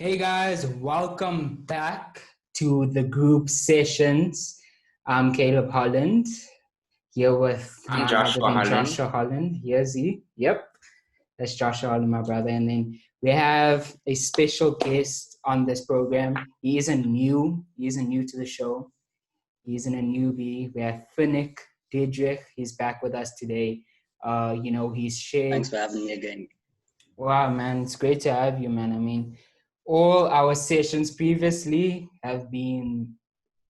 Hey guys, welcome back to the group sessions. I'm Caleb Holland here with I'm none other Joshua than Holland. Joshua Holland. Here's he. Yep, that's Joshua Holland, my brother. And then we have a special guest on this program. He isn't new to the show. He isn't a newbie. We have Finnick Dietrich. He's back with us today. He's shared. Thanks for having me again. Wow, man, it's great to have you, man. I mean, all our sessions previously have been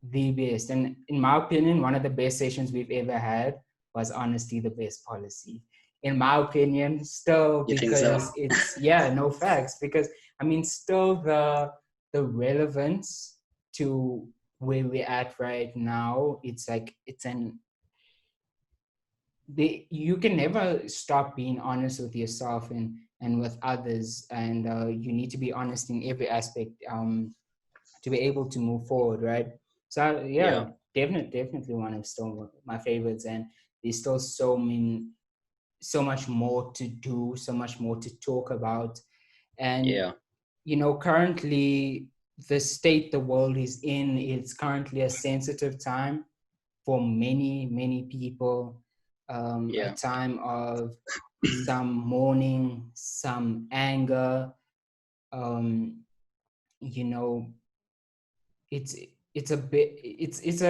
the best. And in my opinion, one of the best sessions we've ever had was honestly the best policy. In my opinion, still, You think because so? it's, no facts, because I mean, still the relevance to where we're at right now, it's like, you can never stop being honest with yourself and with others, and you need to be honest in every aspect to be able to move forward, right? So Yeah. definitely one of still my favorites, and there's still so much more to do, so much more to talk about. And currently the state the world is in, it's currently a sensitive time for many people. A time of some mourning, some anger. You know, it's a bit it's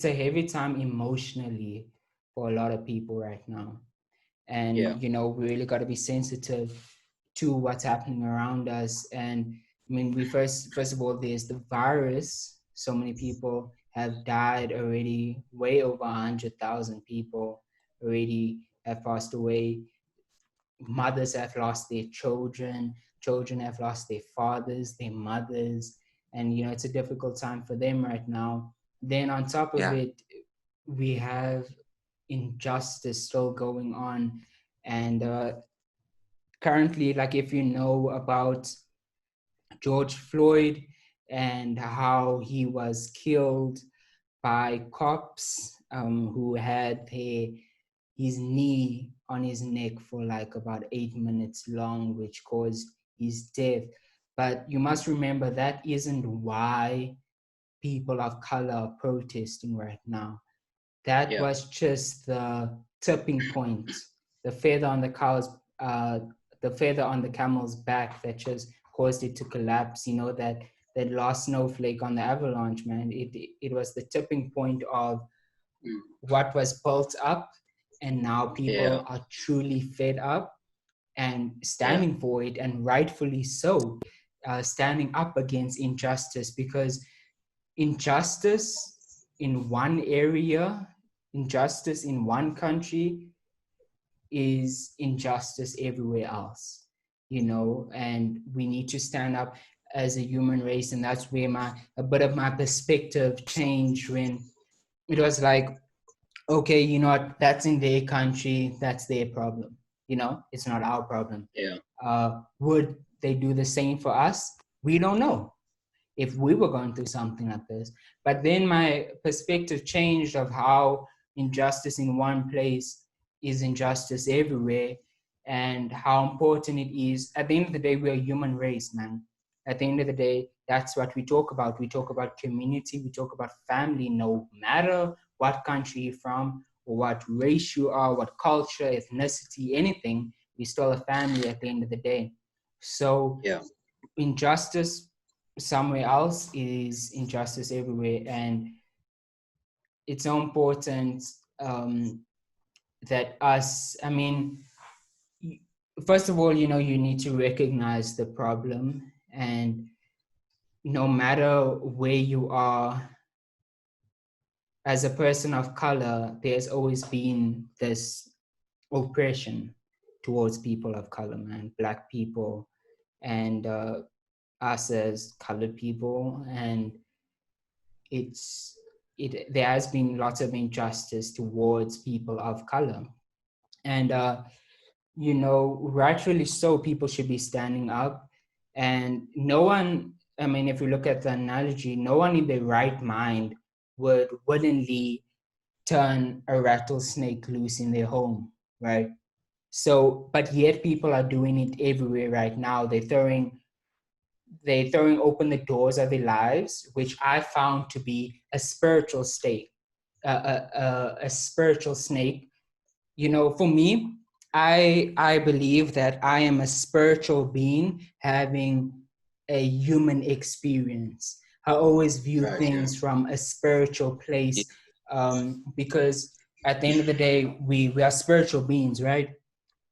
a heavy time emotionally for a lot of people right now. And we really got to be sensitive to what's happening around us. And I mean, we first of all, there's the virus. So many people have died already. Way over 100,000 people already have passed away. Mothers have lost their children. Children have lost their fathers, their mothers. And, it's a difficult time for them right now. Then on top of it, we have injustice still going on. And currently, like, if you know about George Floyd and how he was killed by cops who had his knee on his neck for like about 8 minutes long, which caused his death. But you must remember that isn't why people of color are protesting right now. That was just the tipping point, the feather on the camel's back that just caused it to collapse. That last snowflake on the avalanche, man. It was the tipping point of what was built up, and now people are truly fed up and standing for it, and rightfully so, standing up against injustice, because injustice in one area, injustice in one country is injustice everywhere else, and we need to stand up as a human race. And that's where a bit of my perspective changed, when it was like, okay, you know what, that's in their country, that's their problem, it's not our problem. Would they do the same for us? We don't know if we were going through something like this. But then my perspective changed of how injustice in one place is injustice everywhere, and how important it is. At the end of the day, we're a human race, man. At the end of the day, that's what we talk about. We talk about community, we talk about family, no matter what country you're from, or what race you are, what culture, ethnicity, anything, we're still a family at the end of the day. So injustice somewhere else is injustice everywhere. And it's so important that first of all, you need to recognize the problem. And no matter where you are, as a person of color, there's always been this oppression towards people of color, man. Black people and us as colored people. And there has been lots of injustice towards people of color. And rightfully so, people should be standing up. And no one, if you look at the analogy, no one in their right mind would willingly turn a rattlesnake loose in their home, right? So, but yet people are doing it everywhere right now. They're throwing they're throwing open the doors of their lives, which I found to be a spiritual state, a spiritual snake. You know, for me, I believe that I am a spiritual being having a human experience. I always view Right. Yeah. things from a spiritual place, because at the end of the day, we are spiritual beings, right?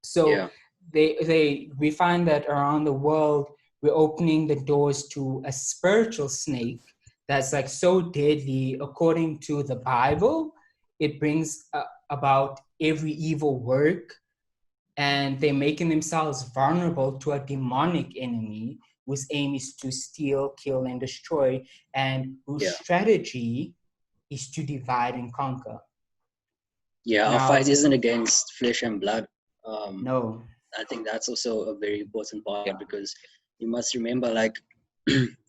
So Yeah. we find that around the world we're opening the doors to a spiritual snake that's like so deadly. According to the Bible, it brings about every evil work, and they're making themselves vulnerable to a demonic enemy whose aim is to steal, kill, and destroy, and whose Yeah. strategy is to divide and conquer. Yeah. Our fight Now, isn't against flesh and blood. Um, no, I think that's also a very important part because you must remember, like,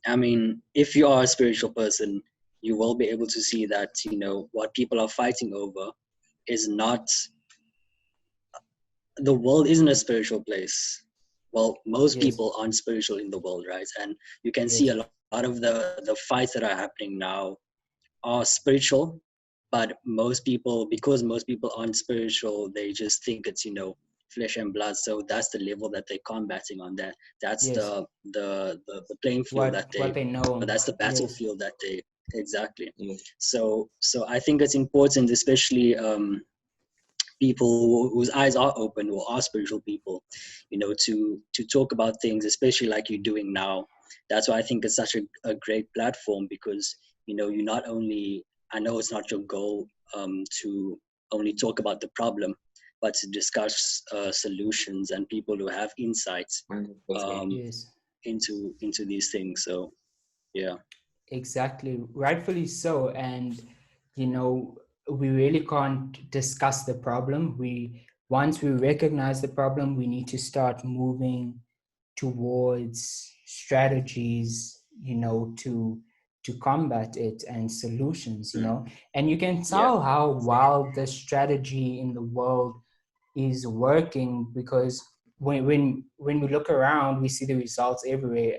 I mean, if you are a spiritual person, you will be able to see that, what people are fighting over is not, the world isn't a spiritual place. Well, most yes, people aren't spiritual in the world, right? And you can see yes, a lot of the fights that are happening now are spiritual, but most people, because most people aren't spiritual, they just think it's, flesh and blood. So that's the level that they're combating on. That's yes. the playing field that What they, they or know. that's the Yes, battlefield that they, exactly. So I think it's important, especially people whose eyes are open, who are spiritual people, to talk about things, especially like you're doing now. That's why I think it's such a great platform, because you not only, I know it's not your goal to only talk about the problem, but to discuss solutions and people who have insights um, yes, into these things. So yeah. exactly. Rightfully so. And, you know, we really can't discuss the problem. Once we recognize the problem, we need to start moving towards strategies, to combat it and solutions, Mm. and you can Yeah. tell how well the strategy in the world is working, because when we look around, we see the results everywhere.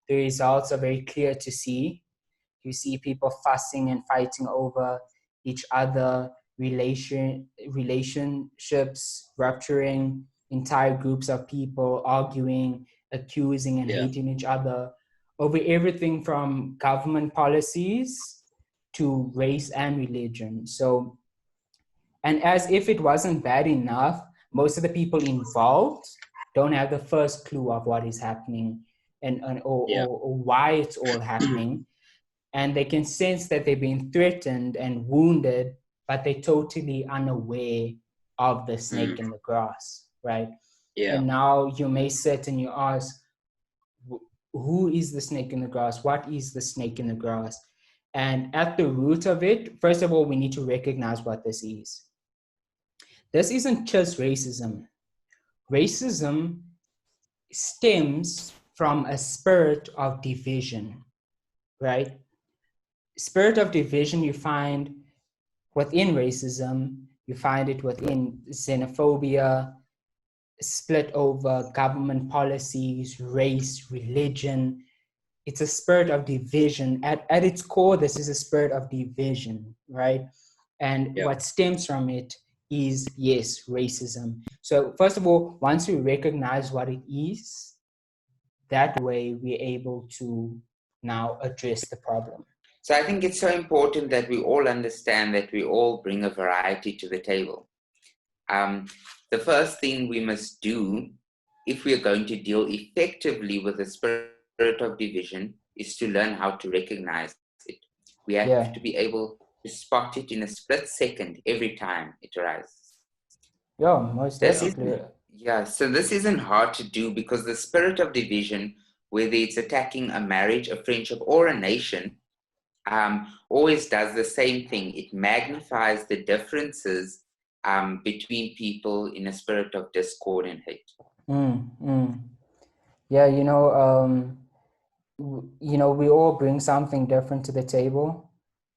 The results are very clear to see. You see people fussing and fighting over each other, relationships rupturing, entire groups of people arguing, accusing, and Yeah. hating each other over everything from government policies to race and religion. So, and as if it wasn't bad enough, most of the people involved don't have the first clue of what is happening, Yeah. or why it's all happening. And they can sense that they've been threatened and wounded, but they're totally unaware of the Mm. snake in the grass, right? Yeah. And now you may sit and you ask, who is the snake in the grass? What is the snake in the grass? And at the root of it, first of all, we need to recognize what this is. This isn't just racism. Racism stems from a spirit of division, right? Spirit of division you find within racism, you find it within xenophobia, split over government policies, race, religion. It's a spirit of division. At its core, this is a spirit of division, right? And Yeah. what stems from it is, yes, racism. So, first of all, once we recognize what it is, that way we're able to now address the problem. So I think it's so important that we all understand that we all bring a variety to the table. Um, the first thing we must do, if we are going to deal effectively with the spirit of division, is to learn how to recognize it. We have to be Yeah, able to spot it in a split second every time it arises. yeah, most This Yeah. definitely. isn't, yeah, so this isn't hard to do because the spirit of division, whether it's attacking a marriage, a friendship, or a nation, always does the same thing. It magnifies the differences between people in a spirit of discord and hate. Mm, mm. Yeah, we all bring something different to the table,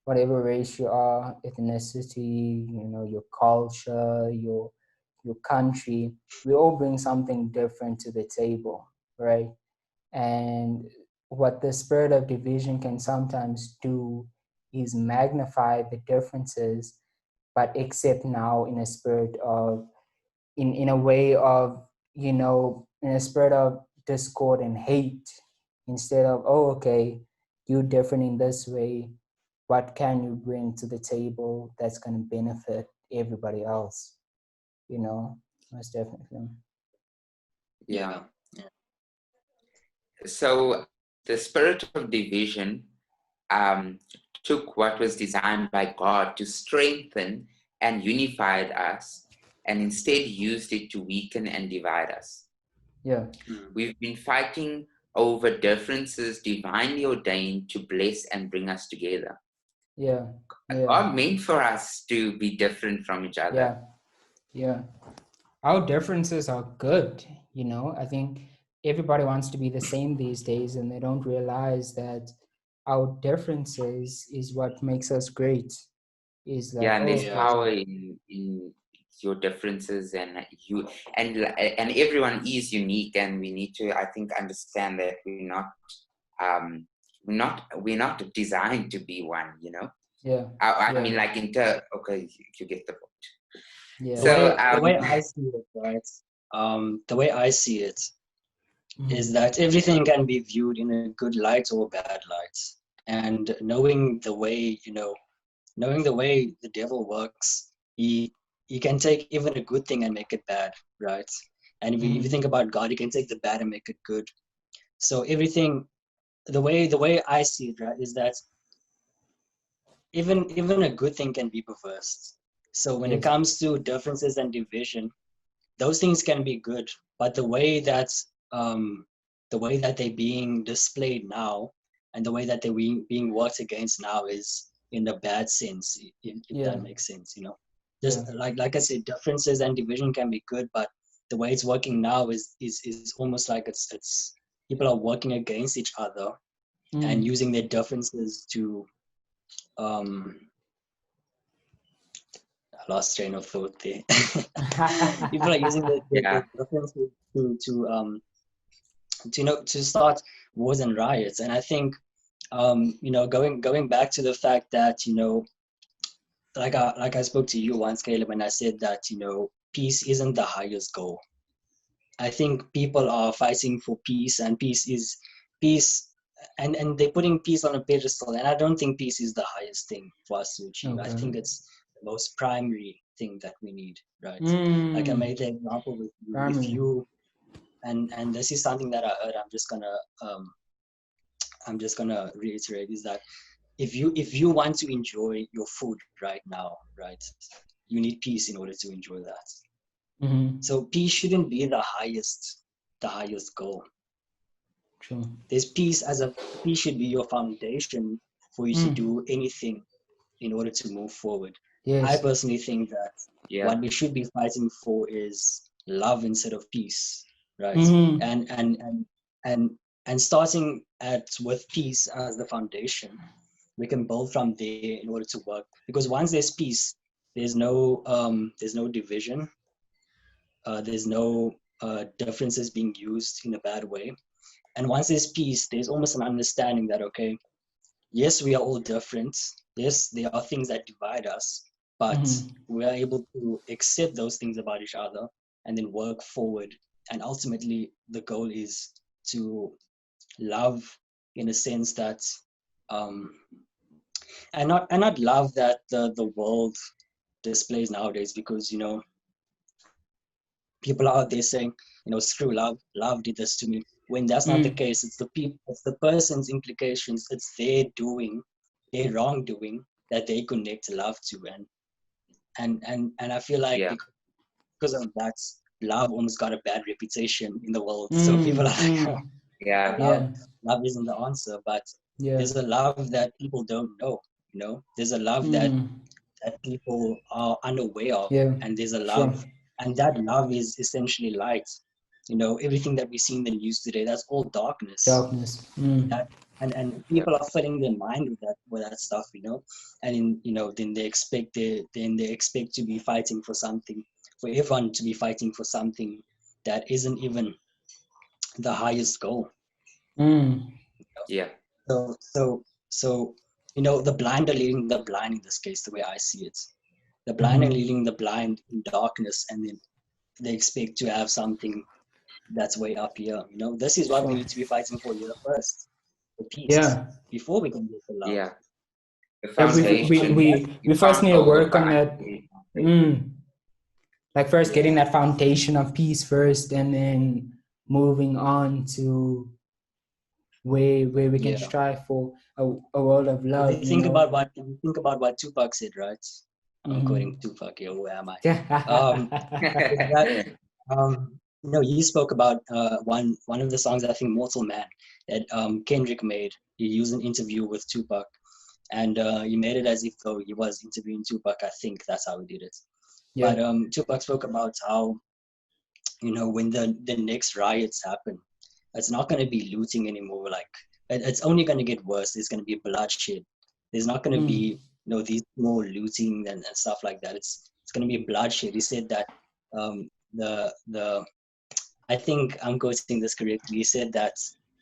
whatever race you are, ethnicity, your culture, your country. We all bring something different to the table, right? And what the spirit of division can sometimes do is magnify the differences, but except now in a spirit of, in a way of, in a spirit of discord and hate, instead of, oh, okay, you're different in this way, what can you bring to the table that's going to benefit everybody else, most definitely. Yeah. So the spirit of division took what was designed by God to strengthen and unified us, and instead used it to weaken and divide us. Yeah. We've been fighting over differences divinely ordained to bless and bring us together. Yeah. God meant for us to be different from each other. Yeah. Our differences are good, I think everybody wants to be the same these days, and they don't realize that our differences is what makes us great. Is like, And there's okay. power in your differences, and you and everyone is unique, and we need to, I think, understand that we're not designed to be one. Yeah. I mean, like okay, you get the point. Yeah. So The way I see it, right? The way I see it is that everything can be viewed in a good light or bad light, and knowing the way the devil works, he can take even a good thing and make it bad, right? And if you think about God, he can take the bad and make it good. So everything, the way I see it, right, is that even a good thing can be perverse. So when it comes to differences and division, those things can be good, but the way that they're being displayed now, and the way that they're being worked against now, is in a bad sense, if that makes sense. Just like I said, differences and division can be good, but the way it's working now is almost like it's people are working against each other and using their differences to I lost train of thought there. People are using their differences to start wars and riots. And I think going back to the fact that like I spoke to you once, Caleb, and I said that peace isn't the highest goal. I think people are fighting for peace, and peace, and they're putting peace on a pedestal. And I don't think peace is the highest thing for us to achieve. I think it's the most primary thing that we need, right? Like I made the example with you. If you and this is something that I heard, I'm just gonna reiterate, is that if you want to enjoy your food right now, right, you need peace in order to enjoy that. So peace shouldn't be the highest goal. True. There's peace peace should be your foundation for you to do anything in order to move forward. I personally think that what we should be fighting for is love instead of peace, right? And starting with peace as the foundation, we can build from there in order to work. Because once there's peace, there's no division. There's no differences being used in a bad way. And once there's peace, there's almost an understanding that, okay, yes, we are all different. Yes, there are things that divide us, but we are able to accept those things about each other and then work forward. And ultimately, the goal is to love, in a sense that, and not love that the world displays nowadays, because people are out there saying, screw love did this to me, when that's not the case. It's the person's implications, it's their wrongdoing that they connect love to. And I feel like because of that, love almost got a bad reputation in the world. So people are like, love isn't the answer, but there's a love that people don't know. There's a love that people are unaware of, and there's a love, and that love is essentially light. Everything that we see in the news today, that's all darkness. And people are filling their mind with that stuff, and then they expect to be fighting for something, for everyone to be fighting for something that isn't even the highest goal. Yeah. So the blind are leading the blind in this case, the way I see it. The blind are Mhm. leading the blind in darkness, and then they expect to have something that's way up here. This is what we need to be fighting for here first, the peace, Yeah. before we can get the love. Yeah. The Yeah, foundation. we You first can't need to build work on upon that. it. Like first Yeah. getting that foundation of peace first, and then moving on to where we can Yeah. strive for a world of If love. you think about what Tupac said, right? I'm quoting Mhm. Tupac here. Where am I? Is Yeah. that he spoke about one of the songs, I think Mortal Man, that Kendrick made. He used an interview with Tupac, and he made it as if though he was interviewing Tupac. I think that's how he did it. Yeah. But Tupac spoke about how when the next riots happen, it's not going to be looting anymore. Like it's only going to get worse. There's going to be bloodshed. There's not going to Mm. be these small looting and stuff like that. It's going to be bloodshed. He said that the I think I'm quoting this correctly. He said that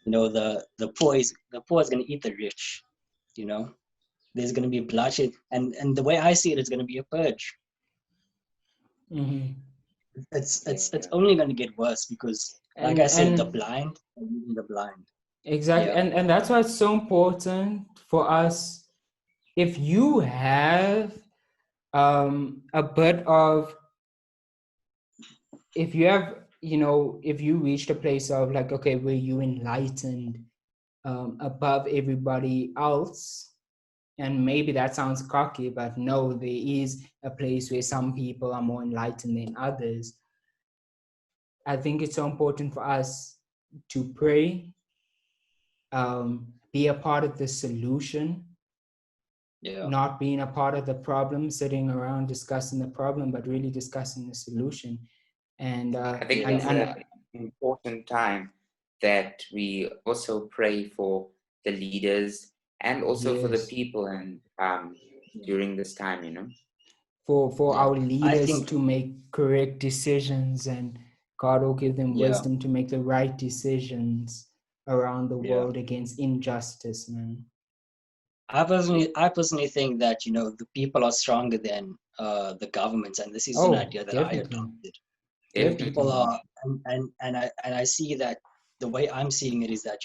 the poor is going to eat the rich. You know, there's going to be bloodshed, and the way I see it, it's going to be a purge. Mhm. It's only going to get worse because, like I said, the And blind are leading the blind. exactly, Yeah, and that's why it's so important for us. If you have a bit of, if you have, if you reached a place of like, okay, where you enlightened above everybody else, and maybe that sounds cocky, but no, there is a place where some people are more enlightened than others. I think it's so important for us to pray, be a part of the solution, yeah. not being a part of the problem, sitting around discussing the problem, but really discussing the solution. And I think Yeah. it's an important time that we also pray for the leaders and also for the yes, people, and during this time, for Yeah, our I leaders think, to make correct decisions, and God will give them yeah, wisdom to make the right decisions around the yeah. world against injustice, man. I personally think that the people are stronger than the governments, and this is an Oh, idea that I definitely, adopted. The people definitely. Definitely. are, and I see that the way I'm seeing it is that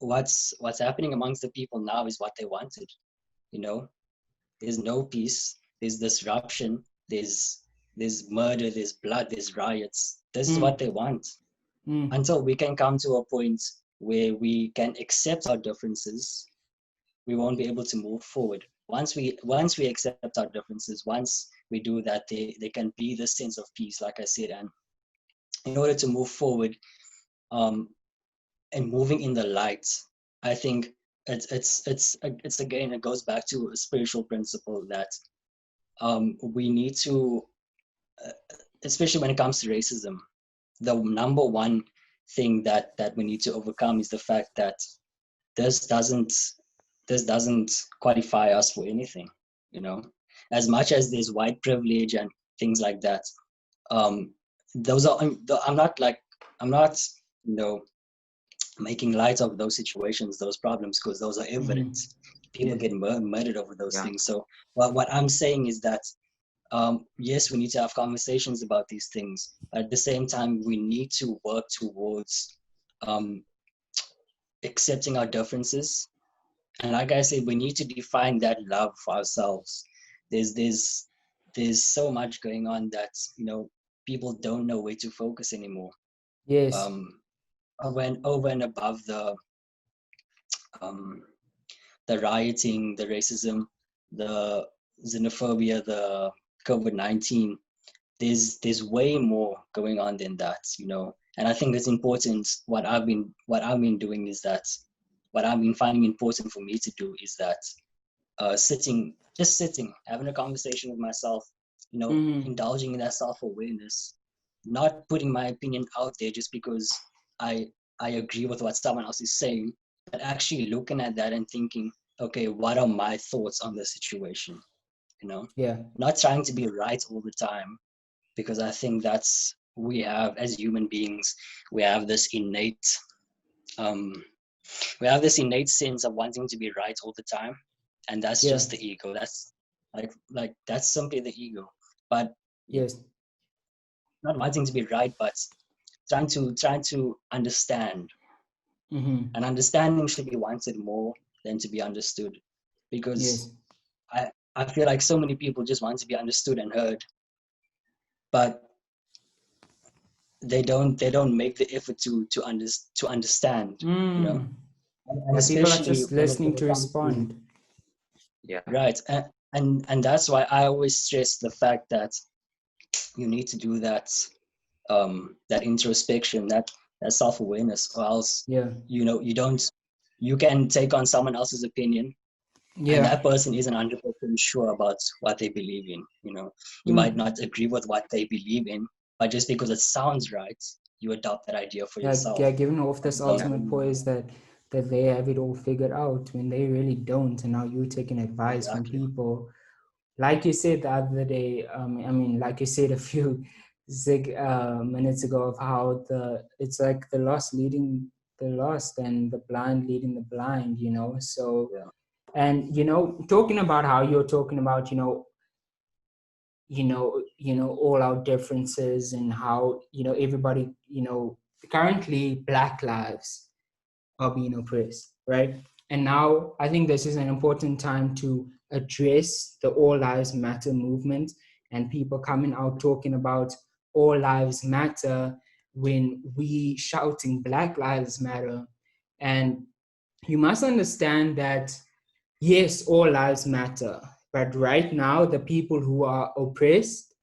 what's happening amongst the people now is what they wanted. You know, there's no peace. There's disruption. There's murder. There's blood. There's riots. This is what Mm, they want. mm, Until we can come to a point where we can accept our differences, we won't be able to move forward. Once we accept our differences, once we do that, there can be this sense of peace, like I said. And in order to move forward, um, and moving in the light, I think it's again, it goes back to a spiritual principle that we need to, uh, especially when it comes to racism, the number one thing that we need to overcome is the fact that this doesn't this doesn't qualify us for anything. you know as much as there's white privilege and things like that. um those are I'm not you know making light of those situations, those problems, because those are mm-hmm. evident. People Yeah. get murdered over those Yeah. things. So what I'm saying is that, yes, we need to have conversations about these things. At the same time, we need to work towards um, accepting our differences. And like I said, we need to define that love for ourselves. There's so much going on that people don't know where to focus anymore. Yes. Um, over and above um, the rioting, the racism, the xenophobia, the COVID-19. There's way more going on than that. And I think it's important. What I've been doing is that, what I've been finding important for me to do is that, sitting, having a conversation with myself, Mm-hmm. indulging in that self-awareness, not putting my opinion out there just because I I agree with what someone else is saying, but actually looking at that and thinking, okay, what are my thoughts on the situation? You know, Yeah. not trying to be right all the time, because I think we have, as human beings, we have this innate um We have this innate sense of wanting to be right all the time, and that's Yeah. just the ego. That's like that's simply the ego. But Yes. not wanting to be right, but trying to understand. Mm-hmm. And understanding should be wanted more than to be understood, because Yes. I feel like so many people just want to be understood and heard, but they don't make the effort to understand, you know. Mm. And Yeah, people are especially just when listening it to comes to, respond. Yeah. right, and that's why I always stress the fact that you need to do that introspection, that self-awareness, or else, Yeah. you know, you can take on someone else's opinion, and Yeah. that person isn't 100% sure about what they believe in, you know. You might Mm. not agree with what they believe in, but just because it sounds right, you adopt that idea for Yeah, yourself. yeah, giving off this Don't ultimate poise that they have it all figured out when they really don't, and now you're taking advice from exactly. people. Like you said the other day, I mean, like you said a few minutes ago, of how it's like the lost leading the lost and the blind leading the blind, you know. So, Yeah. and you know, talking about how you're talking about, all our differences, and how, everybody, currently Black lives are being oppressed, right? And now I think this is an important time to address the All Lives Matter movement, and people coming out talking about All Lives Matter when we shouting Black Lives Matter. And you must understand that, yes, all lives matter, but right now the people who are oppressed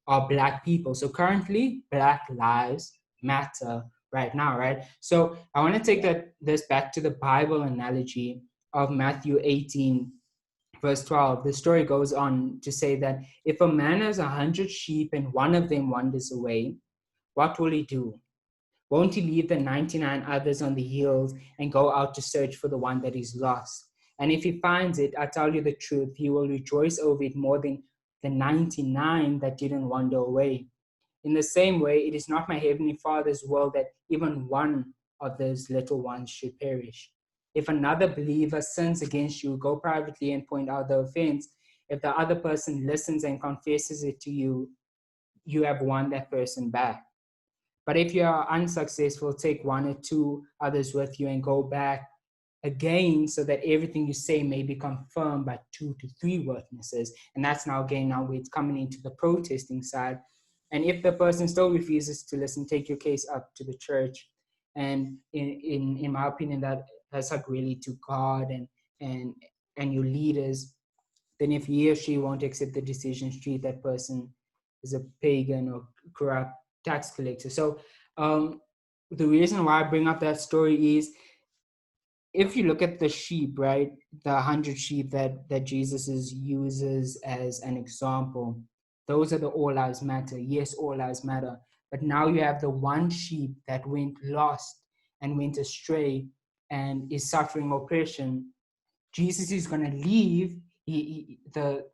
are Black people. So currently, Black lives matter right now, right? So I want to take this back to the Bible analogy of Matthew 18, verse 12. The story goes on to say that if a man has 100 sheep and one of them wanders away, what will he do? Won't he leave the 99 others on the hills and go out to search for the one that is lost? And if he finds it, I tell you the truth, he will rejoice over it more than the 99 that didn't wander away. In the same way, it is not my heavenly Father's will that even one of those little ones should perish. If another believer sins against you, go privately and point out the offense. If the other person listens and confesses it to you, you have won that person back. But if you are unsuccessful, take one or two others with you and go back again, so that everything you say may be confirmed by 2 to 3 witnesses. And that's now again, now it's coming into the protesting side. And if the person still refuses to listen, take your case up to the church. And in my opinion, that's like really to God and and your leaders. Then if he or she won't accept the decision, treat that person as a pagan or corrupt tax collector. So the reason why I bring up that story is, if you look at the sheep, right, the 100 sheep that Jesus uses as an example, those are the all lives matter. Yes, all lives matter. But now you have the one sheep that went lost and went astray and is suffering oppression. Jesus is going to leave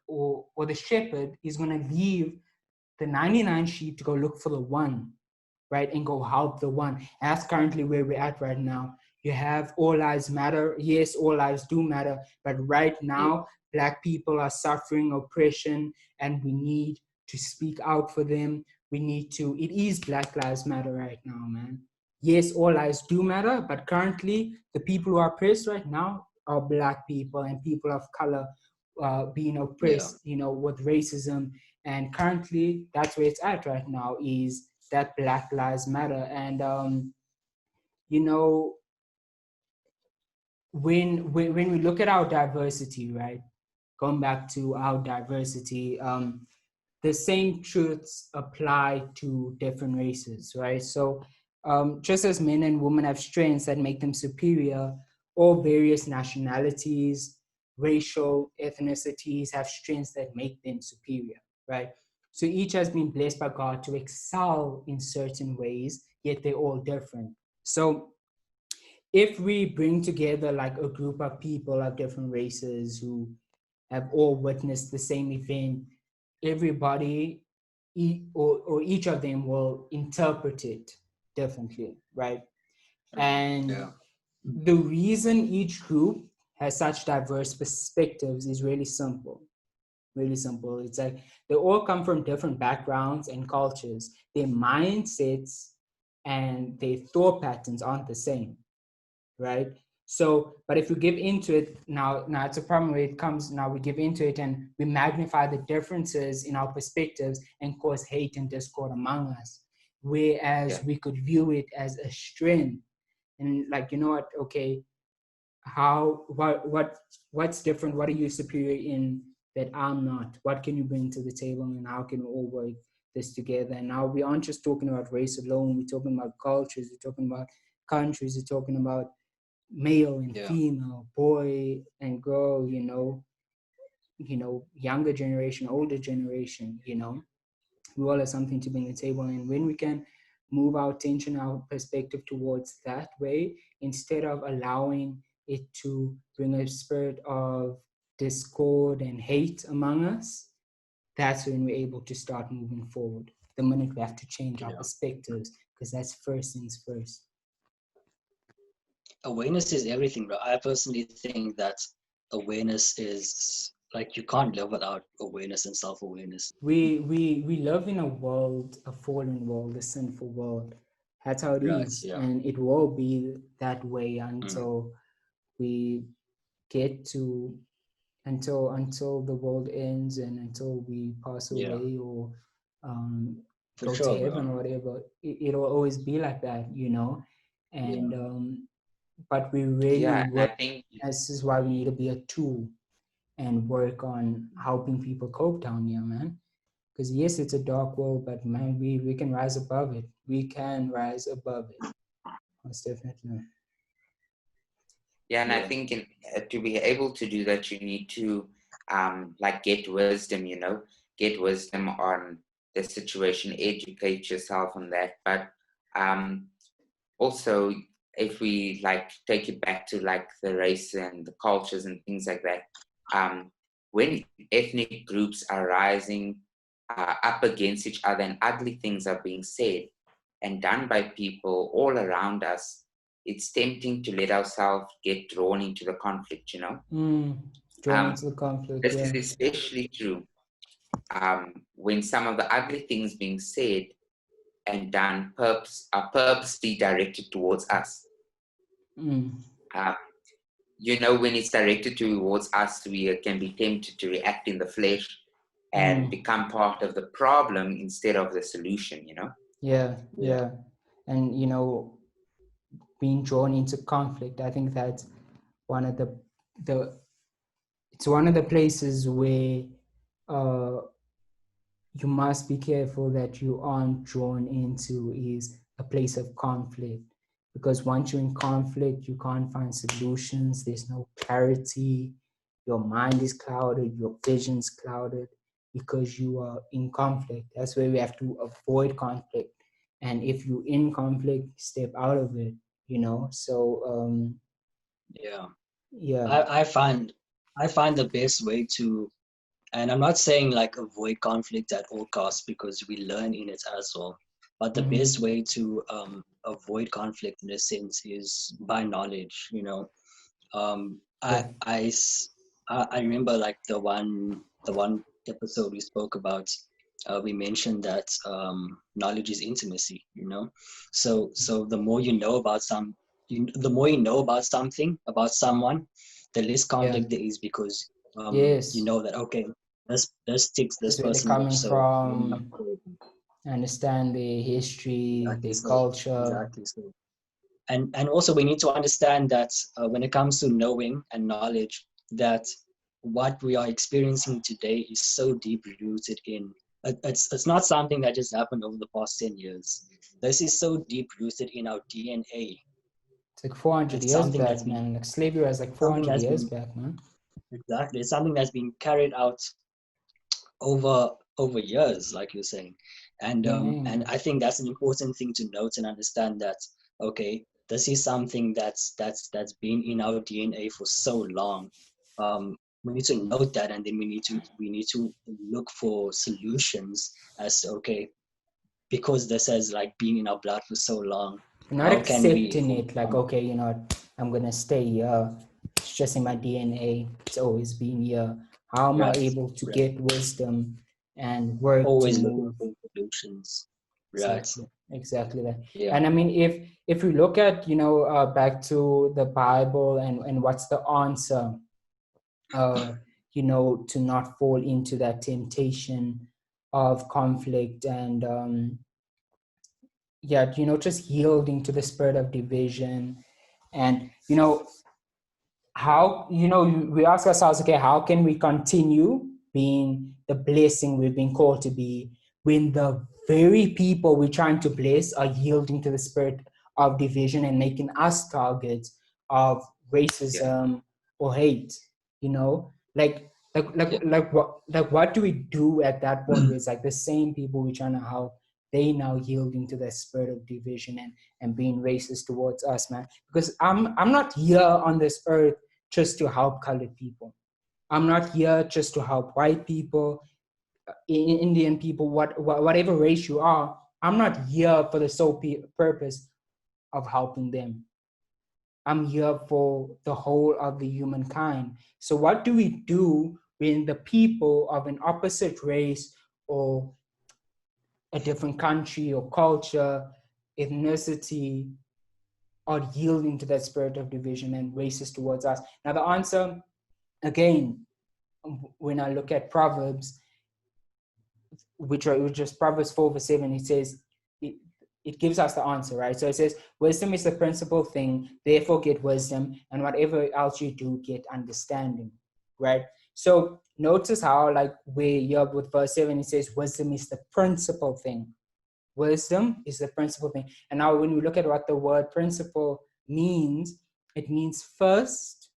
or the shepherd is going to leave the 99 sheep to go look for the one, right, and go help the one. And that's currently where we're at right now. You have all lives matter. Yes, all lives do matter, but right now, Black people are suffering oppression, and we need to speak out for them. It is Black Lives Matter right now, man. Yes, all lives do matter, but currently, the people who are oppressed right now are Black people and people of color being Yeah. oppressed, with racism. And currently, that's where it's at right now, is that Black Lives Matter. And you know, when we look at our diversity, right? Going back to our diversity, the same truths apply to different races, right? So just as men and women have strengths that make them superior, all various nationalities, racial ethnicities have strengths that make them superior, right? So each has been blessed by God to excel in certain ways, yet they're all different. So if we bring together like a group of people of different races who have all witnessed the same event, everybody or each of them will interpret it differently, right? And Yeah. the reason each group has such diverse perspectives is really simple. Really simple. It's like they all come from different backgrounds and cultures. Their mindsets and their thought patterns aren't the same, right? So, but if you give into it now it's a problem where it comes now we give into it and we magnify the differences in our perspectives and cause hate and discord among us. Whereas we could view it as a strength and like, you know what, okay, what's different? What are you superior in that I'm not? What can you bring to the table and how can we all work this together? And now we aren't just talking about race alone, we're talking about cultures, we're talking about countries, we're talking about male and female, boy and girl, younger generation, older generation, we all have something to bring to the table. And when we can move our attention, our perspective towards that way, instead of allowing it to bring a spirit of discord and hate among us, that's when we're able to start moving forward. The minute we have to change our perspectives, because that's first things first. Awareness is everything, bro. I personally think that awareness is like you can't live without awareness and self-awareness. We live in a world, a fallen world, a sinful world. That's how it is, and it will be that way until we get to until the world ends and until we pass away or go to heaven or whatever. It'll always be like that, and but we really work. This is why we need to be a tool and work on helping people cope down here, man. Because yes, it's a dark world, but man, we can rise above it. We can rise above it. Most definitely. Yeah, and I think to be able to do that, you need to get wisdom, get wisdom on the situation, educate yourself on that. But also, if we take it back to the race and the cultures and things like that, when ethnic groups are rising up against each other and ugly things are being said and done by people all around us, it's tempting to let ourselves get drawn into the conflict, Drawn into the conflict. This is especially true when some of the ugly things being said and done are purposely directed towards us. When it's directed towards us, we can be tempted to react in the flesh and become part of the problem instead of the solution, Yeah. And, being drawn into conflict, I think that's one of it's one of the places where you must be careful that you aren't drawn into is a place of conflict. Because once you're in conflict, you can't find solutions. There's no clarity. Your mind is clouded. Your vision's clouded because you are in conflict. That's where we have to avoid conflict. And if you're in conflict, step out of it, So, I find the best way to, and I'm not saying avoid conflict at all costs because we learn in it as well. But the best way to avoid conflict in a sense is by knowledge. I remember the one episode we spoke about. We mentioned that knowledge is intimacy. So the more you know about the more you know about something, about someone, the less conflict there is because you know that okay, this ticks this person coming off. So from, understand their history, their culture. Exactly. So. And also we need to understand that when it comes to knowing and knowledge, that what we are experiencing today is so deeply rooted in. It's not something that just happened over the past 10 years. This is so deep rooted in our DNA. It's like 400 years back, man. Slavery was 400 years back, man. Exactly. It's something that's been carried out over years, like you're saying. And I think that's an important thing to note and understand that, okay, this is something that's been in our DNA for so long. We need to note that, and then we need to look for solutions as to, okay, because this has been in our blood for so long. Not accepting it, okay, I'm gonna stay here. It's just in my DNA. It's always been here. How am I Right. able to Right. get wisdom and work Always to looking move? for solutions. Right. Exactly that. Yeah. And I mean, if we look at, back to the Bible, and what's the answer, to not fall into that temptation of conflict, and just yielding to the spirit of division. And how, we ask ourselves, okay, how can we continue being the blessing we've been called to be when the very people we're trying to bless are yielding to the spirit of division and making us targets of Yeah. racism or hate? Yeah. What do we do at that point where it's like the same people we're trying to help, they now yielding to the spirit of division and being racist towards us, man? Because I'm not here on this earth just to help colored people. I'm not here just to help white people, Indian people, whatever race you are. I'm not here for the sole purpose of helping them. I'm here for the whole of the humankind. So what do we do when the people of an opposite race or a different country or culture, ethnicity, are yielding to that spirit of division and racist towards us? Now the answer, again, when I look at Proverbs, which is Proverbs 4:7, it says, it gives us the answer, right? So it says, wisdom is the principal thing, therefore get wisdom, and whatever else you do, get understanding, right? So notice how, like, where you're with verse 7, it says, wisdom is the principal thing. Wisdom is the principal thing. And now when we look at what the word principal means, it means first,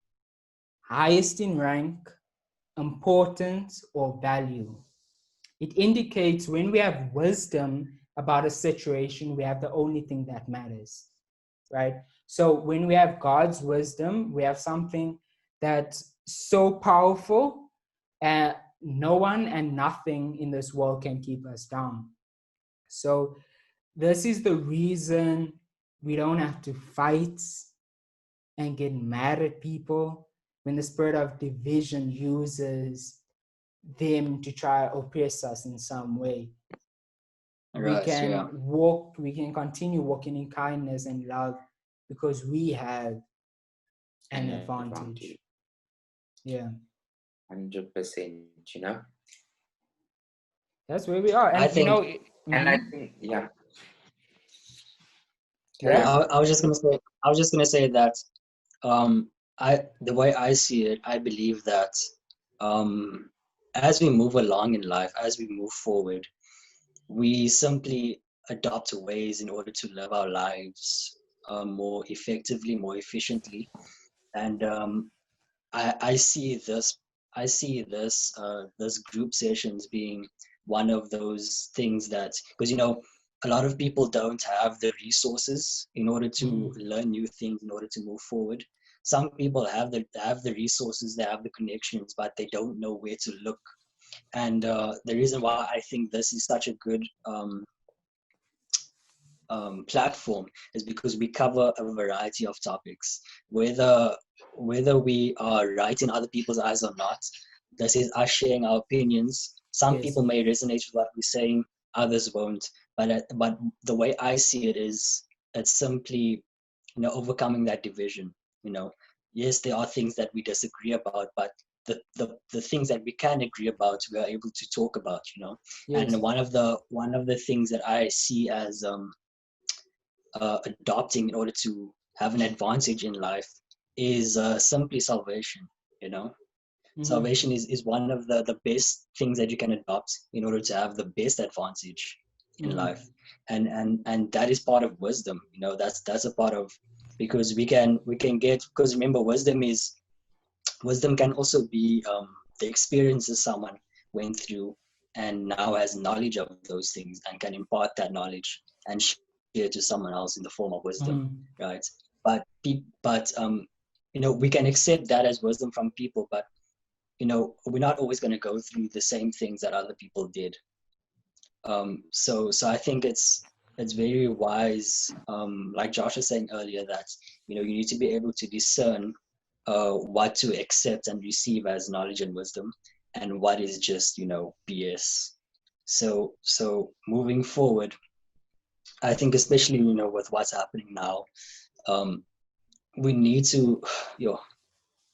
highest in rank, importance, or value. It indicates when we have wisdom about a situation, we have the only thing that matters, right? So when we have God's wisdom, we have something that's so powerful, and no one and nothing in this world can keep us down. So this is the reason we don't have to fight and get mad at people when the spirit of division uses them to try to oppress us in some way. Right. Yeah. We can continue walking in kindness and love because we have an advantage. Yeah. 100%, That's where we are. I And think. And I think, yeah. Carry Yeah. on. I was just gonna say. I was just gonna say that. The way I see it, I believe that, um, as we move along in life, as we move forward, we simply adopt ways in order to live our lives more effectively, more efficiently, and I see this. I see this group sessions being one of those things that, because a lot of people don't have the resources in order to learn new things, in order to move forward. Some people have the resources, they have the connections, but they don't know where to look. And the reason why I think this is such a good platform is because we cover a variety of topics, whether we are right in other people's eyes or not. This is us sharing our opinions. Some Yes. people may resonate with what we're saying, others won't. But the way I see it is, it's simply overcoming that division. Yes, there are things that we disagree about, but the things that we can agree about, we are able to talk about. Yes. And one of the things that I see as adopting in order to have an advantage in life is simply salvation. you know Salvation is one of the best things that you can adopt in order to have the best advantage in life. And that is part of wisdom. That's a part of, because we can get, because remember, wisdom can also be the experiences someone went through and now has knowledge of those things and can impart that knowledge and share to someone else in the form of wisdom, right? But we can accept that as wisdom from people, but we're not always going to go through the same things that other people did. So I think it's very wise, like Josh was saying earlier, that You need to be able to discern what to accept and receive as knowledge and wisdom, and what is just BS. So moving forward, I think especially with what's happening now, um, we need to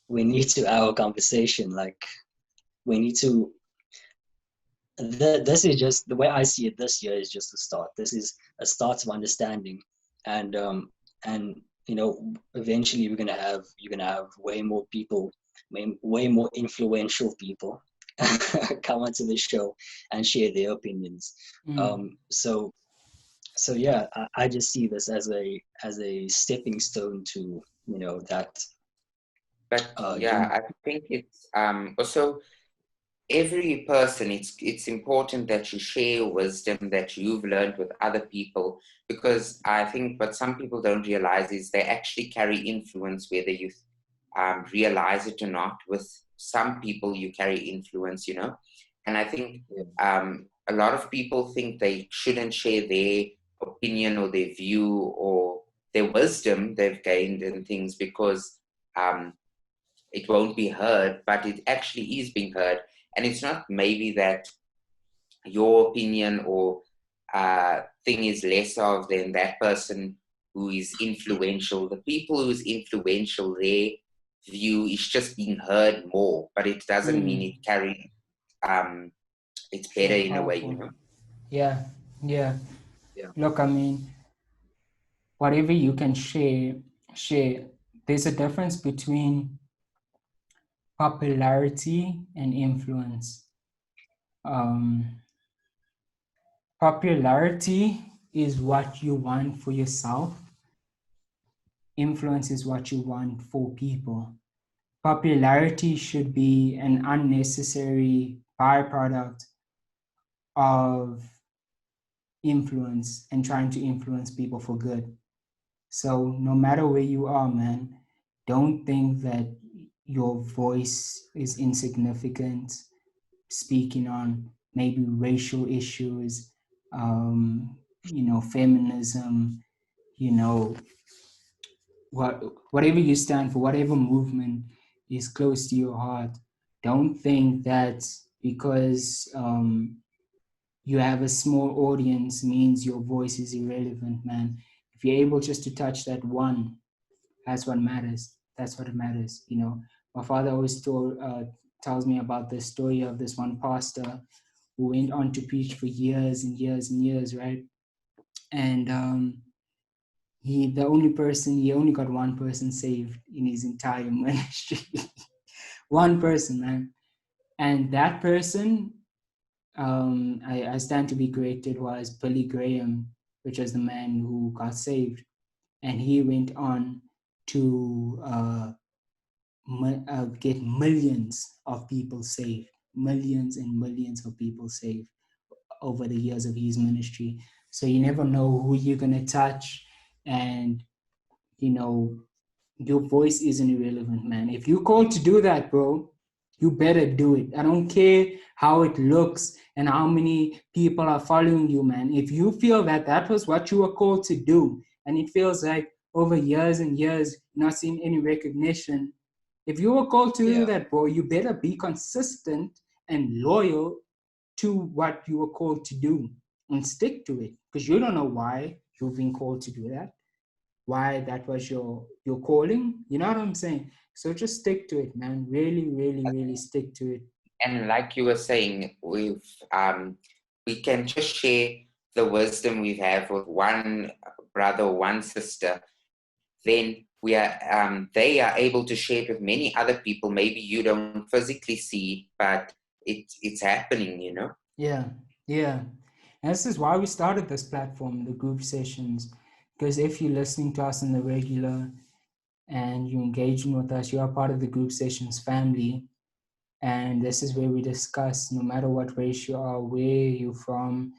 we need to have a conversation. Like, we need to. This is just the way I see it. This year is just a start. This is a start of understanding, and eventually you're gonna have way more people, way more influential people come onto the show and share their opinions. So yeah, I just see this as a stepping stone to that. But yeah, I think it's also every person. It's important that you share wisdom that you've learned with other people, because I think what some people don't realize is they actually carry influence, whether you realize it or not. With some people, you carry influence, and I think a lot of people think they shouldn't share their opinion or their view or their wisdom they've gained in things because it won't be heard, but it actually is being heard. And it's not maybe that your opinion or thing is less of than that person who is influential. The people who's influential, their view is just being heard more, but it doesn't mean it carries. It's better in a way, Yeah. Look, I mean, whatever you can share. There's a difference between popularity and influence. Popularity is what you want for yourself. Influence is what you want for people. Popularity should be an unnecessary byproduct of influence and trying to influence people for good. So no matter where you are, man, don't think that your voice is insignificant speaking on maybe racial issues, feminism, whatever you stand for, whatever movement is close to your heart. Don't think that because you have a small audience means your voice is irrelevant, man. If you're able just to touch that one, that's what matters. That's what matters. My father always tells me about the story of this one pastor who went on to preach for years and years and years, right? And he only got one person saved in his entire ministry. One person, man. And that person, I stand to be corrected, was Billy Graham, which was the man who got saved. And he went on to get millions of people saved, millions and millions of people saved over the years of his ministry. So you never know who you're going to touch. And, your voice isn't irrelevant, man. If you're called to do that, bro, you better do it. I don't care how it looks and how many people are following you, man. If you feel that that was what you were called to do, and it feels like over years and years not seeing any recognition, if you were called to do that, bro, you better be consistent and loyal to what you were called to do and stick to it, because you don't know why you've been called to do that, why that was your calling. You know what I'm saying? So just stick to it, man. Really, really, really stick to it. And like you were saying, we can just share the wisdom we have with one brother or one sister. Then they are able to share it with many other people. Maybe you don't physically see, but it's happening, Yeah. And this is why we started this platform, the group sessions, because if you're listening to us in the regular and you're engaging with us, you are part of the group sessions family. And this is where we discuss, no matter what race you are, where you're from,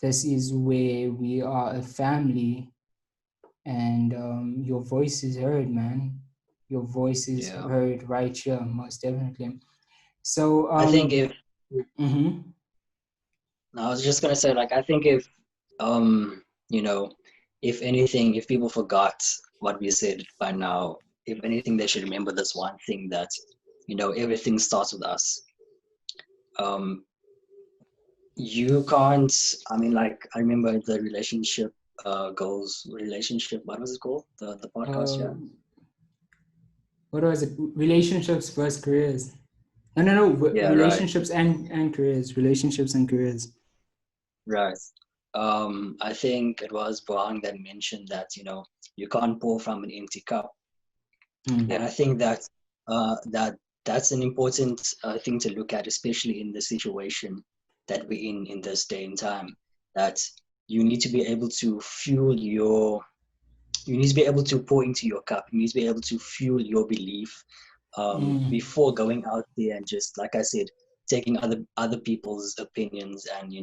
this is where we are a family. And your voice is heard, man. Your voice is heard right here, most definitely. So I think if mm-hmm. I was just gonna say, like, I think if if anything, if people forgot what we said by now, if anything, they should remember this one thing, that, everything starts with us. You can't, like, I remember the relationship goals, relationship, what was it called? The podcast, yeah? What was it? Relationships versus careers. No. Yeah, right. Relationships and careers. Relationships and careers. Right. I think it was Boang that mentioned that, you can't pour from an empty cup. Mm. And I think that that's an important thing to look at, especially in the situation that we're in this day and time. That you need to be able to you need to be able to pour into your cup. You need to be able to fuel your belief before going out there and just, like I said, taking other people's opinions and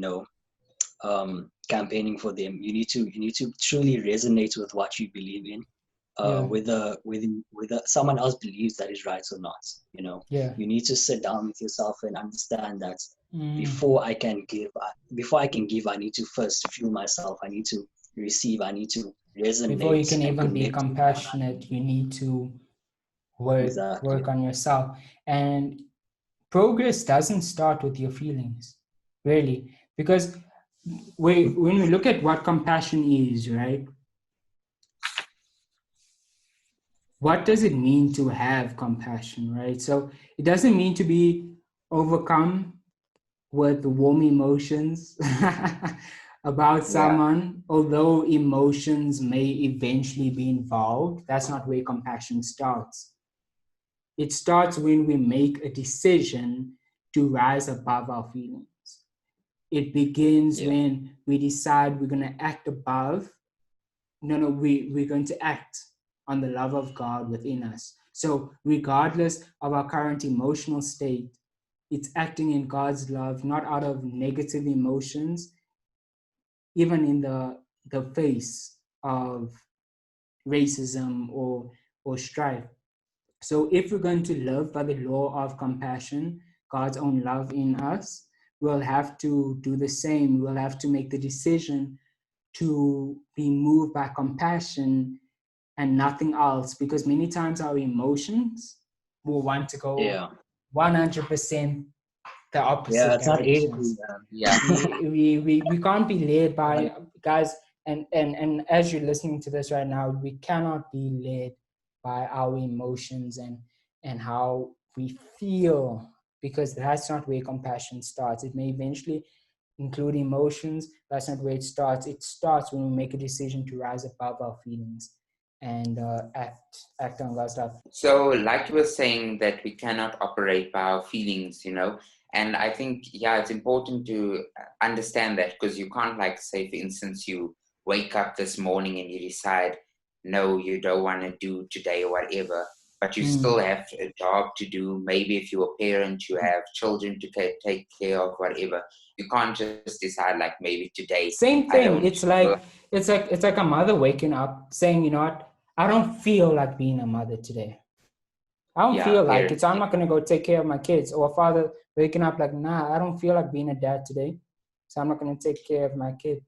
campaigning for them. You need to truly resonate with what you believe in, Yeah. whether someone else believes that is right or not. Yeah. You need to sit down with yourself and understand that Mm. before I can give, I need to first fuel myself. I need to receive. I need to Before you resonate can and even be connect with what I compassionate, you need to exactly. work on yourself. And progress doesn't start with your feelings, really, because when we look at what compassion is, right? What does it mean to have compassion, right? So it doesn't mean to be overcome with warm emotions about Yeah. someone, although emotions may eventually be involved. That's not where compassion starts. It starts when we make a decision to rise above our feelings. It begins Yeah. when we decide we're going to act above. We're going to act on the love of God within us. So, regardless of our current emotional state, it's acting in God's love, not out of negative emotions, even in the face of racism or strife. So if we're going to live by the law of compassion, God's own love in us, we'll have to do the same. We'll have to make the decision to be moved by compassion and nothing else, because many times our emotions will want to go Yeah. 100% the Yeah. opposite It's not easy. directions. Yeah. We can't be led by guys, and as you're listening to this right now, we cannot be led by our emotions and how we feel, because that's not where compassion starts. It may eventually include emotions. That's not where it starts. It starts when we make a decision to rise above our feelings and act on God's love. So, like you were saying, that we cannot operate by our feelings, and I think, yeah, it's important to understand that, because you can't, like, say, for instance, you wake up this morning and you decide, no, you don't want to do today or whatever, but you still have a job to do. Maybe if you're a parent, you have children to take care of, whatever. You can't just decide, like, maybe today Same I thing. don't It's feel. like a mother waking up saying, you know what, I don't feel like being a mother today. I don't Yeah, feel like it, parent. so I'm not gonna go take care of my kids. Or a father waking up like, nah, I don't feel like being a dad today, so I'm not gonna take care of my kid.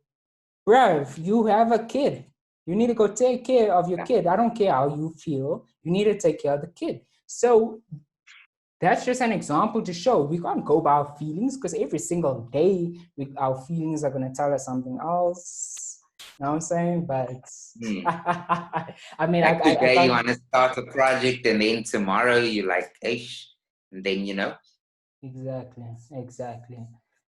Bruh, if you have a kid, you need to go take care of your kid. I don't care how you feel. You need to take care of the kid. So that's just an example to show we can't go by our feelings, because every single day our feelings are going to tell us something else. You know what I'm saying? But Hmm. I mean, Like I today you can't. want to start a project, and then tomorrow you like, ish, and then Exactly.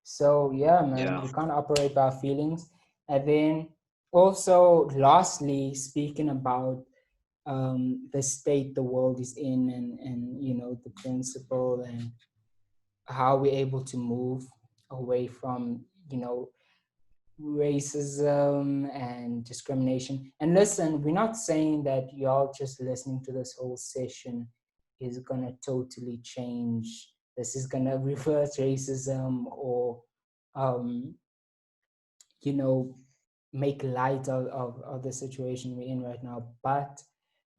So yeah, man, Yeah. we can't operate by our feelings. And then also, lastly, speaking about the state the world is in, and the principle and how we're able to move away from racism and discrimination. And listen, we're not saying that y'all just listening to this whole session is gonna totally change. This is gonna reverse racism or um, you know make light of the situation we're in right now. But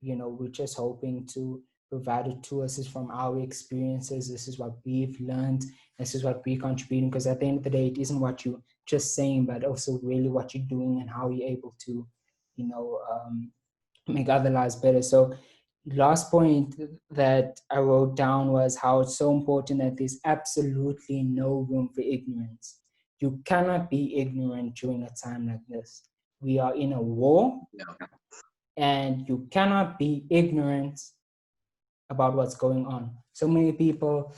we're just hoping to provide it to us from our experiences. This is what we've learned. This is what we're contributing, because at the end of the day, it isn't what you're just saying, but also really what you're doing and how you're able to make other lives better. So last point that I wrote down was how it's so important that there's absolutely no room for ignorance. You cannot be ignorant during a time like this. We are in a war, and you cannot be ignorant about what's going on. So many people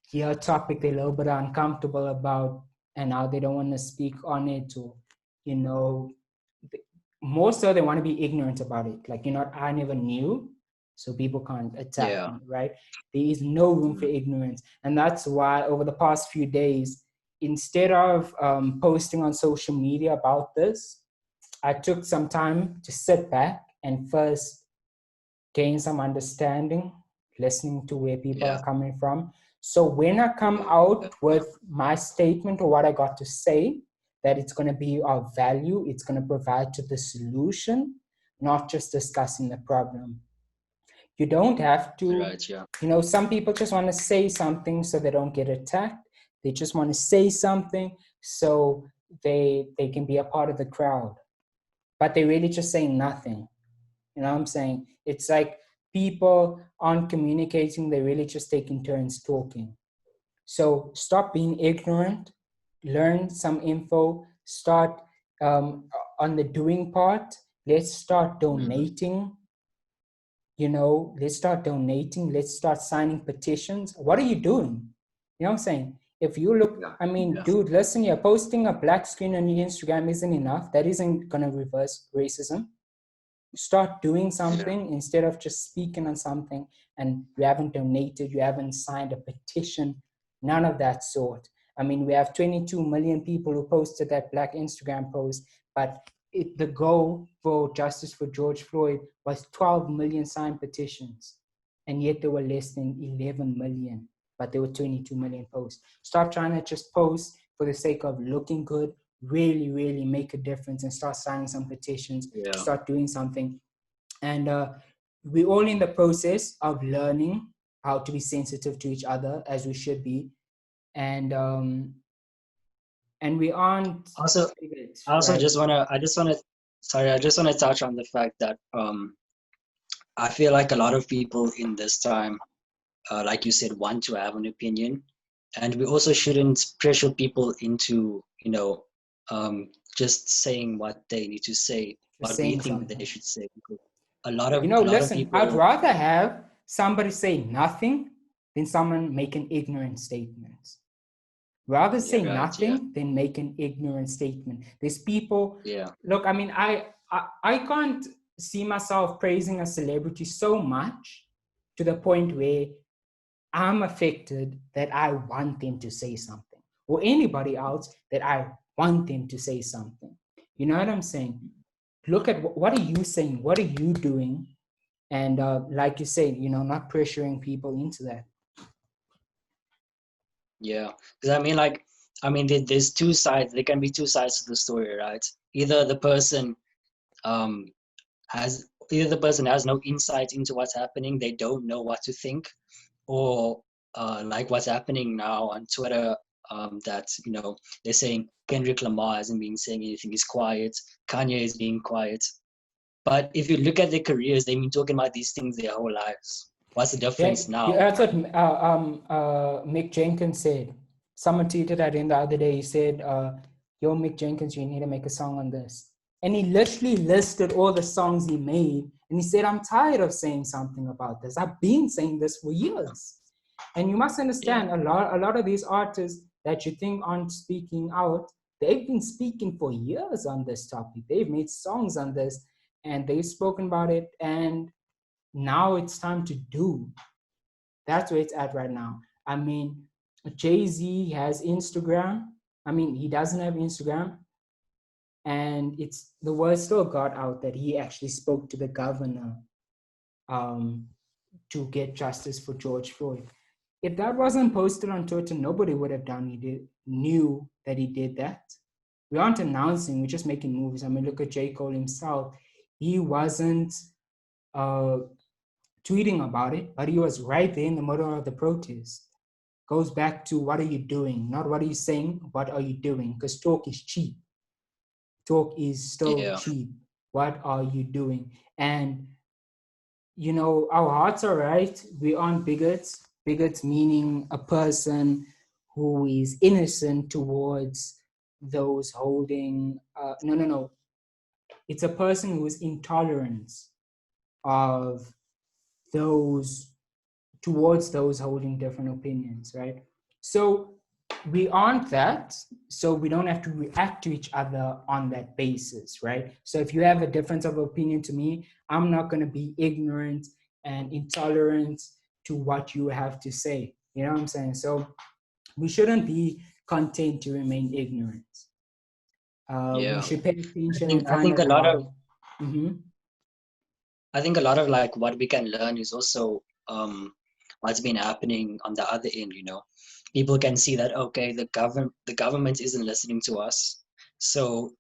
hear a topic they're a little bit uncomfortable about, and now they don't want to speak on it, or, you know, more so they want to be ignorant about it. Like, you know, I never knew, so people can't attack me, right? There is no room for ignorance. And that's why over the past few days, instead of posting on social media about this, I took some time to sit back and first gain some understanding, listening to where people are coming from. So when I come out with my statement or what I got to say, that it's going to be of value, it's going to provide to the solution, not just discussing the problem. You don't have to, you know, some people just want to say something so they don't get attacked. They just want to say something so they can be a part of the crowd. But they're really just saying nothing. You know what I'm saying? It's like people aren't communicating, they're really just taking turns talking. So stop being ignorant, learn some info, start on the doing part. Let's start donating. You know, let's start donating. Let's start signing petitions. What are you doing? You know what I'm saying? If you look, I mean, dude, listen, you're posting a black screen on your Instagram isn't enough. That isn't going to reverse racism. Start doing something instead of just speaking on something and you haven't donated, you haven't signed a petition, none of that sort. I mean, we have 22 million people who posted that black Instagram post, but the goal for justice for George Floyd was 12 million signed petitions, and yet there were less than 11 million, but there were 22 million posts. Stop trying to just post for the sake of looking good. Really, really make a difference and start signing some petitions, start doing something. And we're all in the process of learning how to be sensitive to each other, as we should be. And we aren't Also, I also right? just wanna touch on the fact that I feel like a lot of people in this time, like you said, want to have an opinion, and we also shouldn't pressure people into, just saying what they need to say, what we think that they should say. Because a lot of Listen, I'd people, rather have somebody say nothing than someone make an ignorant statement. Rather say nothing than make an ignorant statement. There's people, look, I mean, I can't see myself praising a celebrity so much to the point where I'm affected that I want them to say something, or anybody else that I want them to say something. You know what I'm saying? Look at what are you saying? What are you doing? And like you said, you know, not pressuring people into that. because there's two sides. There can be two sides to the story, right? Either the person has no insight into what's happening, they don't know what to think, or like what's happening now on Twitter, that they're saying Kendrick Lamar hasn't been saying anything, he's quiet, Kanye is being quiet. But if you look at their careers, they've been talking about these things their whole lives. What's the difference now? That's what Mick Jenkins said. Someone tweeted that in the other day. He said, yo, Mick Jenkins, you need to make a song on this. And he literally listed all the songs he made. And he said, I'm tired of saying something about this. I've been saying this for years. And you must understand, a lot of these artists that you think aren't speaking out, they've been speaking for years on this topic. They've made songs on this and they've spoken about it. And now it's time to do. That's where it's at right now. I mean, Jay-Z has Instagram. I mean, he doesn't have Instagram. And it's the word still got out that he actually spoke to the governor to get justice for George Floyd. If that wasn't posted on Twitter, nobody would have knew that he did that. We aren't announcing, we're just making movies. I mean, look at J. Cole himself. He wasn't tweeting about it, but he was right there in the middle of the protest. Goes back to what are you doing? Not what are you saying, what are you doing? Because talk is cheap. Talk is still cheap. What are you doing? And you know, our hearts are right. We aren't bigots. Bigots meaning a person who is innocent towards those holding. No. It's a person who is intolerant of those towards those holding different opinions, right? So we aren't that, so we don't have to react to each other on that basis, right? So if you have a difference of opinion to me, I'm not going to be ignorant and intolerant to what you have to say. You know what I'm saying? So we shouldn't be content to remain ignorant. We Yeah, should pay I attention think and I find think out a lot of how. Mm-hmm. I think a lot of like what we can learn is also what's been happening on the other end. You know, people can see that okay, the government isn't listening to us, so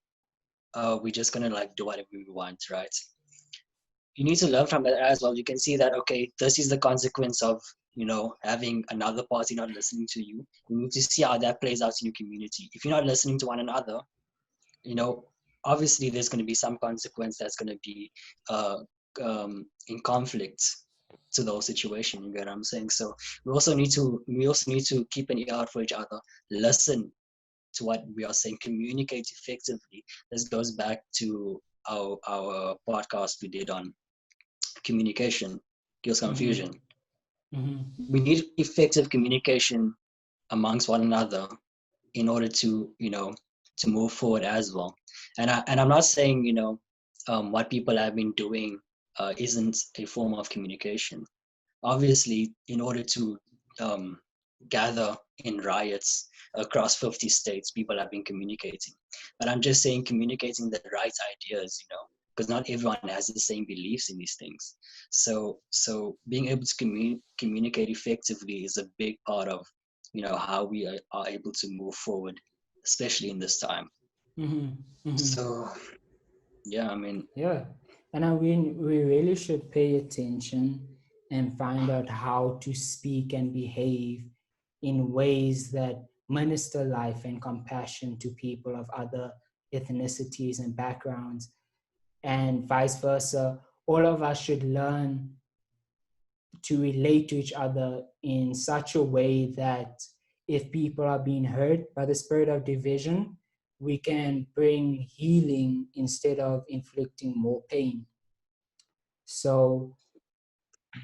we're just gonna like do whatever we want, right? You need to learn from that as well. You can see that okay, this is the consequence of having another party not listening to you. You need to see how that plays out in your community. If you're not listening to one another, you know, obviously there's going to be some consequence that's going to be uh, in conflict to those situations. You get what I'm saying? So we also need to keep an ear out for each other, listen to what we are saying, communicate effectively. This goes back to our podcast we did on communication kills Mm-hmm. confusion. Mm-hmm. We need effective communication amongst one another in order to to move forward as well. And I'm not saying what people have been doing isn't a form of communication. Obviously, in order to um, gather in riots across 50 states, people have been communicating. But I'm just saying communicating the right ideas, because not everyone has the same beliefs in these things. So being able to communicate effectively is a big part of how we are able to move forward, especially in this time. Mm-hmm. Mm-hmm. So yeah, I mean, Yeah, and I mean, we really should pay attention and find out how to speak and behave in ways that minister life and compassion to people of other ethnicities and backgrounds, and vice versa. All of us should learn to relate to each other in such a way that if people are being hurt by the spirit of division, we can bring healing instead of inflicting more pain. So,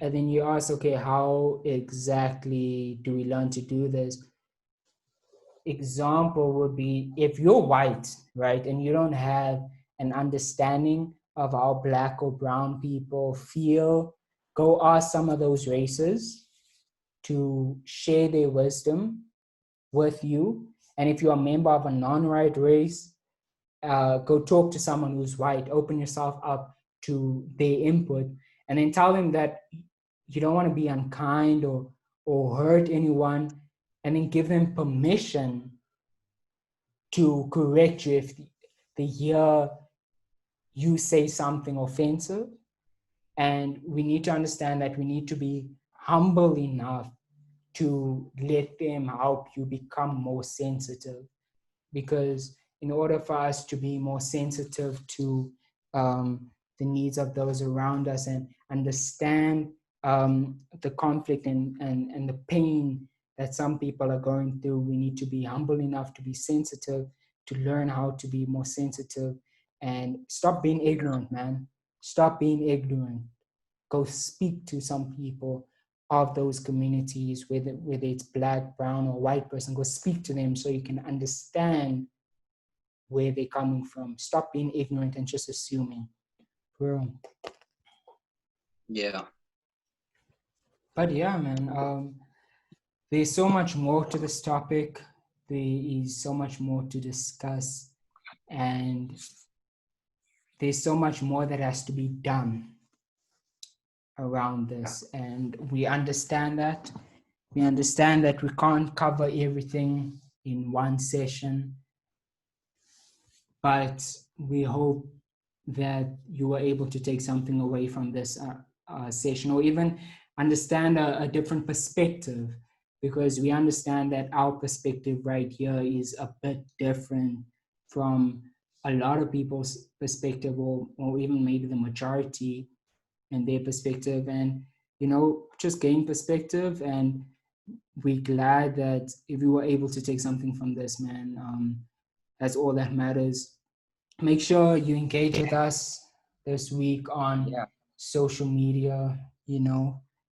and then you ask, okay, how exactly do we learn to do this? Example would be if you're white, right, and you don't have an understanding of how black or brown people feel, go ask some of those races to share their wisdom with you. And if you're a member of a non-white race, go talk to someone who's white, open yourself up to their input, and then tell them that you don't want to be unkind or hurt anyone, and then give them permission to correct you if they hear you say something offensive. And we need to understand that we need to be humble enough to let them help you become more sensitive, because in order for us to be more sensitive to the needs of those around us and understand the conflict and the pain that some people are going through, we need to be humble enough to be sensitive, to learn how to be more sensitive and stop being ignorant, man. Stop being ignorant. Go speak to some people of those communities, whether it's black, brown, or white person. Go speak to them so you can understand where they're coming from. Stop being ignorant and just assuming. Bro. yeah, But yeah, man, there's so much more to this topic. There is so much more to discuss, and there's so much more that has to be done around this. And we understand that. We understand that we can't cover everything in one session, but we hope that you were able to take something away from this session, or even understand a different perspective, because we understand that our perspective right here is a bit different from a lot of people's perspective, or even maybe the majority. and their perspective, and just gain perspective. And we're glad that if we were able to take something from this, man, that's all that matters. Make sure you engage with us this week on social media.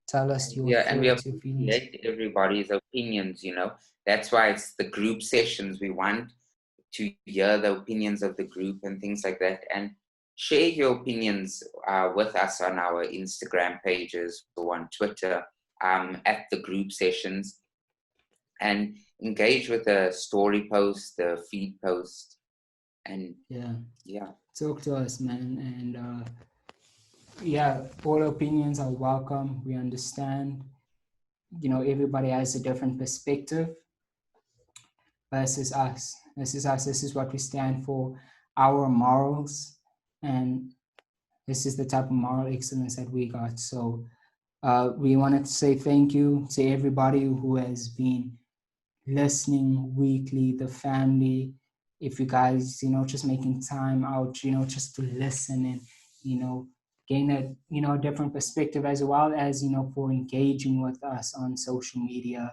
Tell us your And we thoughts, your feelings. appreciate everybody's opinions. That's why it's the group sessions. We want to hear the opinions of the group and things like that, and share your opinions with us on our Instagram pages or on Twitter at the group sessions, and engage with the story post, the feed post, and talk to us, man. And all opinions are welcome. We understand, everybody has a different perspective. This is us. This is what we stand for, our morals, and this is the type of moral excellence that we got. So we wanted to say thank you to everybody who has been listening weekly, the family. If you guys, just making time out, just to listen and, gain a different perspective, as well as, for engaging with us on social media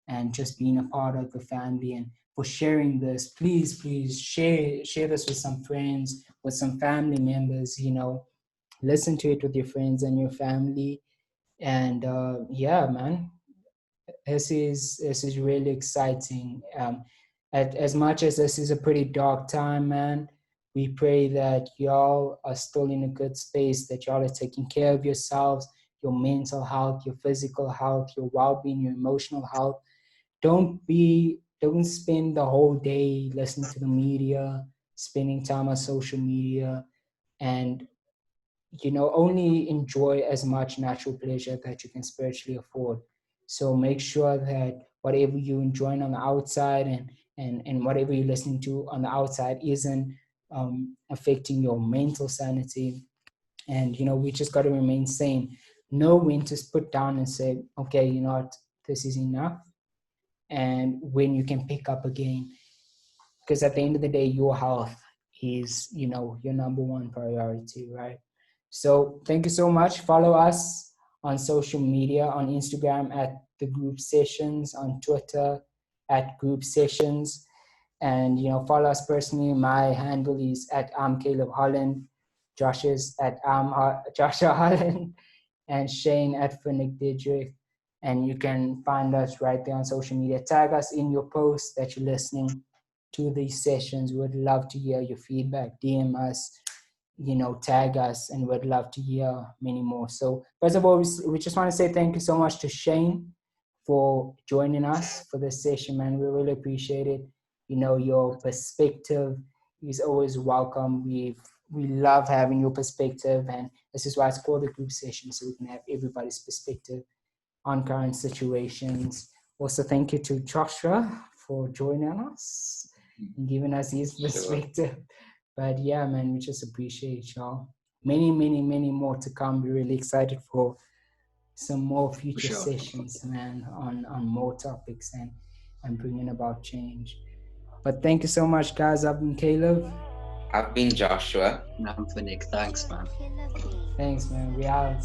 and just being a part of the family, and for sharing this. Please share this with some friends, with some family members. Listen to it with your friends and your family. And man, this is really exciting. As much as this is a pretty dark time, man, we pray that y'all are still in a good space, that y'all are taking care of yourselves, your mental health, your physical health, your well-being, your emotional health. Don't spend the whole day listening to the media, spending time on social media, and only enjoy as much natural pleasure that you can spiritually afford. So make sure that whatever you're enjoying on the outside and whatever you're listening to on the outside isn't affecting your mental sanity. And we just got to remain sane. Know when to put down and say, okay, you know what, this is enough, and when you can pick up again. Because at the end of the day, your health is, your number one priority, right? So thank you so much. Follow us on social media, on Instagram at the group sessions, on Twitter at group sessions, and follow us personally. My handle is at Caleb Holland, Josh's at Joshua Holland, and Shane at Finnick Dietrich. And you can find us right there on social media. Tag us in your posts that you're listening to these sessions. We'd love to hear your feedback. DM us, tag us, and we'd love to hear many more. So first of all, we just want to say thank you so much to Shane for joining us for this session, man. We really appreciate it. Your perspective is always welcome. We love having your perspective, and this is why it's called a group session, so we can have everybody's perspective on current situations. Also, thank you to Joshua for joining us and giving us his perspective. But yeah, man, we just appreciate y'all. Many, many, many more to come. We're really excited for some more future sessions, man, on more topics and bringing about change. But thank you so much, guys. I've been Caleb. I've been Joshua. And I'm Finnick. Thanks, man. Thanks, man. We out.